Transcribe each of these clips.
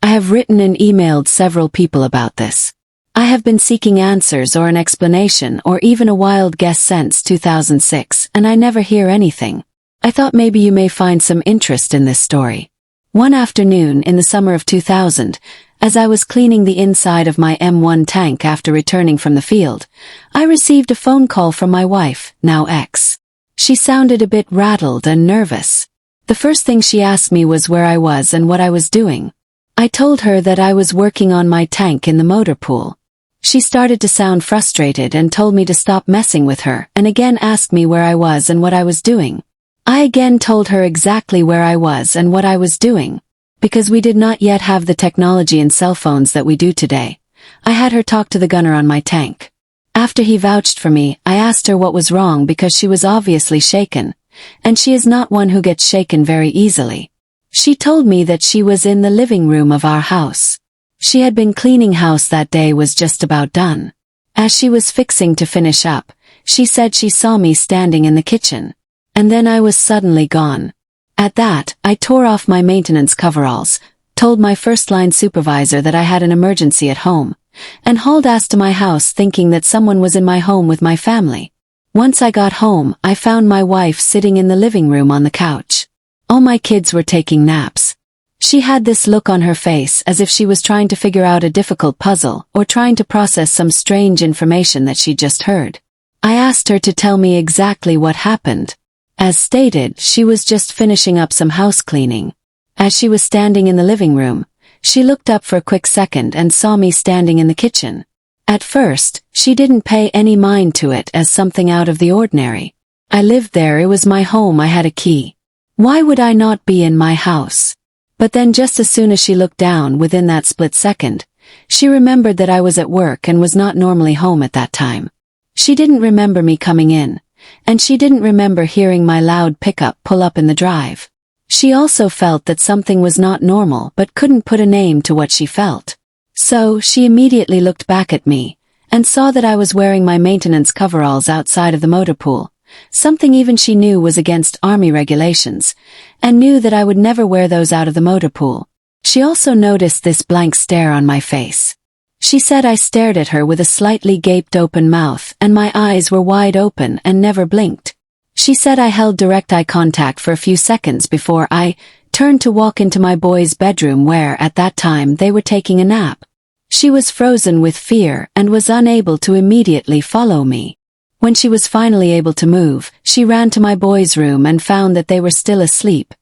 I have written and emailed several people about this. I have been seeking answers or an explanation or even a wild guess since 2006, and I never hear anything. I thought maybe you may find some interest in this story. One afternoon in the summer of 2000, as I was cleaning the inside of my M1 tank after returning from the field, I received a phone call from my wife, now ex. She sounded a bit rattled and nervous. The first thing she asked me was where I was and what I was doing. I told her that I was working on my tank in the motor pool. She started to sound frustrated and told me to stop messing with her and again asked me where I was and what I was doing. I again told her exactly where I was and what I was doing. Because we did not yet have the technology and cell phones that we do today, I had her talk to the gunner on my tank. After he vouched for me, I asked her what was wrong because she was obviously shaken, and she is not one who gets shaken very easily. She told me that she was in the living room of our house. She had been cleaning house that day, was just about done. As she was fixing to finish up, she said she saw me standing in the kitchen. And then I was suddenly gone. At that, I tore off my maintenance coveralls, told my first-line supervisor that I had an emergency at home, and hauled ass to my house thinking that someone was in my home with my family. Once I got home, I found my wife sitting in the living room on the couch. All my kids were taking naps. She had this look on her face as if she was trying to figure out a difficult puzzle or trying to process some strange information that she'd just heard. I asked her to tell me exactly what happened. As stated, she was just finishing up some house cleaning. As she was standing in the living room, she looked up for a quick second and saw me standing in the kitchen. At first, she didn't pay any mind to it as something out of the ordinary. I lived there, it was my home, I had a key. Why would I not be in my house? But then just as soon as she looked down within that split second, she remembered that I was at work and was not normally home at that time. She didn't remember me coming in. And she didn't remember hearing my loud pickup pull up in the drive. She also felt that something was not normal but couldn't put a name to what she felt. So, she immediately looked back at me, and saw that I was wearing my maintenance coveralls outside of the motor pool, something even she knew was against Army regulations, and knew that I would never wear those out of the motor pool. She also noticed this blank stare on my face. She said I stared at her with a slightly gaped open mouth and my eyes were wide open and never blinked. She said I held direct eye contact for a few seconds before I turned to walk into my boys' bedroom where at that time they were taking a nap. She was frozen with fear and was unable to immediately follow me. When she was finally able to move, she ran to my boys' room and found that they were still asleep,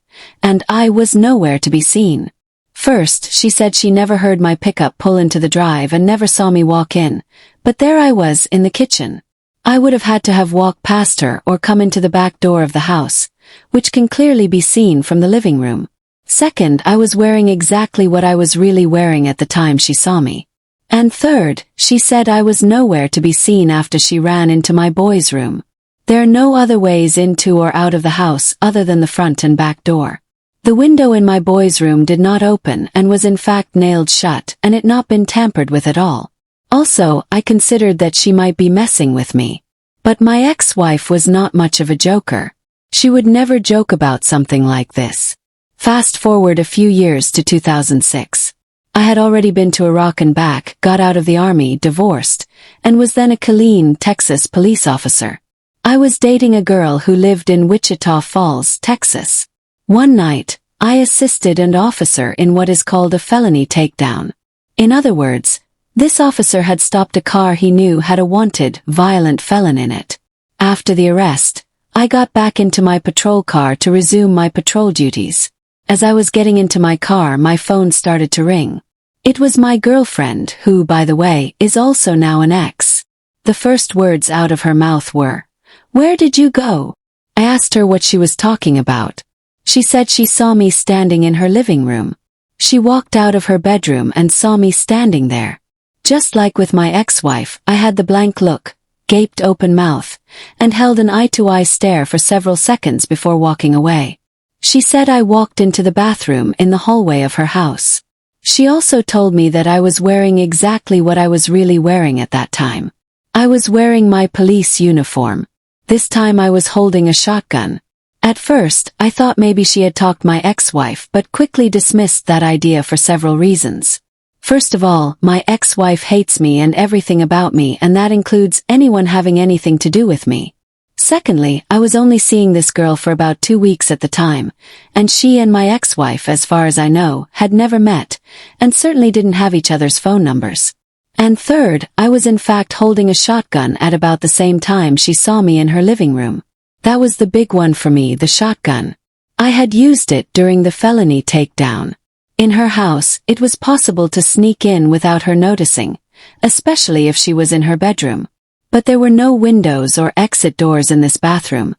and I was nowhere to be seen. First, she said she never heard my pickup pull into the drive and never saw me walk in, but there I was in the kitchen. I would have had to have walked past her or come into the back door of the house, which can clearly be seen from the living room. Second, I was wearing exactly what I was really wearing at the time she saw me. And third, she said I was nowhere to be seen after she ran into my boys' room. There are no other ways into or out of the house other than the front and back door. The window in my boys' room did not open and was in fact nailed shut and it not been tampered with at all. Also, I considered that she might be messing with me. But my ex-wife was not much of a joker. She would never joke about something like this. Fast forward a few years to 2006. I had already been to Iraq and back, got out of the army, divorced, and was then a Killeen, Texas police officer. I was dating a girl who lived in Wichita Falls, Texas. One night, I assisted an officer in what is called a felony takedown. In other words, this officer had stopped a car he knew had a wanted, violent felon in it. After the arrest, I got back into my patrol car to resume my patrol duties. As I was getting into my car, my phone started to ring. It was my girlfriend, who, by the way, is also now an ex. The first words out of her mouth were, "Where did you go?" I asked her what she was talking about. She said she saw me standing in her living room. She walked out of her bedroom and saw me standing there. Just like with my ex-wife, I had the blank look, gaped open mouth, and held an eye-to-eye stare for several seconds before walking away. She said I walked into the bathroom in the hallway of her house. She also told me that I was wearing exactly what I was really wearing at that time. I was wearing my police uniform. This time I was holding a shotgun. At first, I thought maybe she had talked my ex-wife but quickly dismissed that idea for several reasons. First of all, my ex-wife hates me and everything about me, and that includes anyone having anything to do with me. Secondly, I was only seeing this girl for about 2 weeks at the time, and she and my ex-wife, as far as I know, had never met, and certainly didn't have each other's phone numbers. And third, I was in fact holding a shotgun at about the same time she saw me in her living room. That was the big one for me, the shotgun. I had used it during the felony takedown. In her house, it was possible to sneak in without her noticing, especially if she was in her bedroom. But there were no windows or exit doors in this bathroom,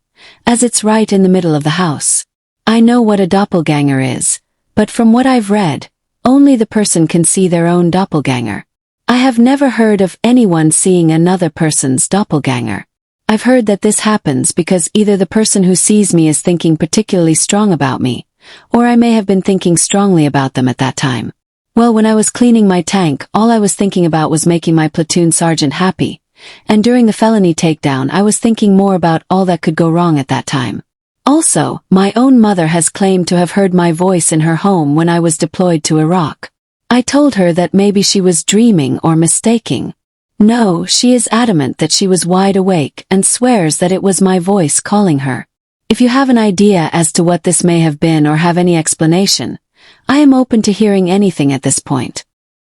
as it's right in the middle of the house. I know what a doppelganger is, but from what I've read, only the person can see their own doppelganger. I have never heard of anyone seeing another person's doppelganger. I've heard that this happens because either the person who sees me is thinking particularly strong about me, or I may have been thinking strongly about them at that time. Well, when I was cleaning my tank, all I was thinking about was making my platoon sergeant happy, and during the felony takedown I was thinking more about all that could go wrong at that time. Also, my own mother has claimed to have heard my voice in her home when I was deployed to Iraq. I told her that maybe she was dreaming or mistaking. No, she is adamant that she was wide awake and swears that it was my voice calling her. If you have an idea as to what this may have been or have any explanation, I am open to hearing anything at this point.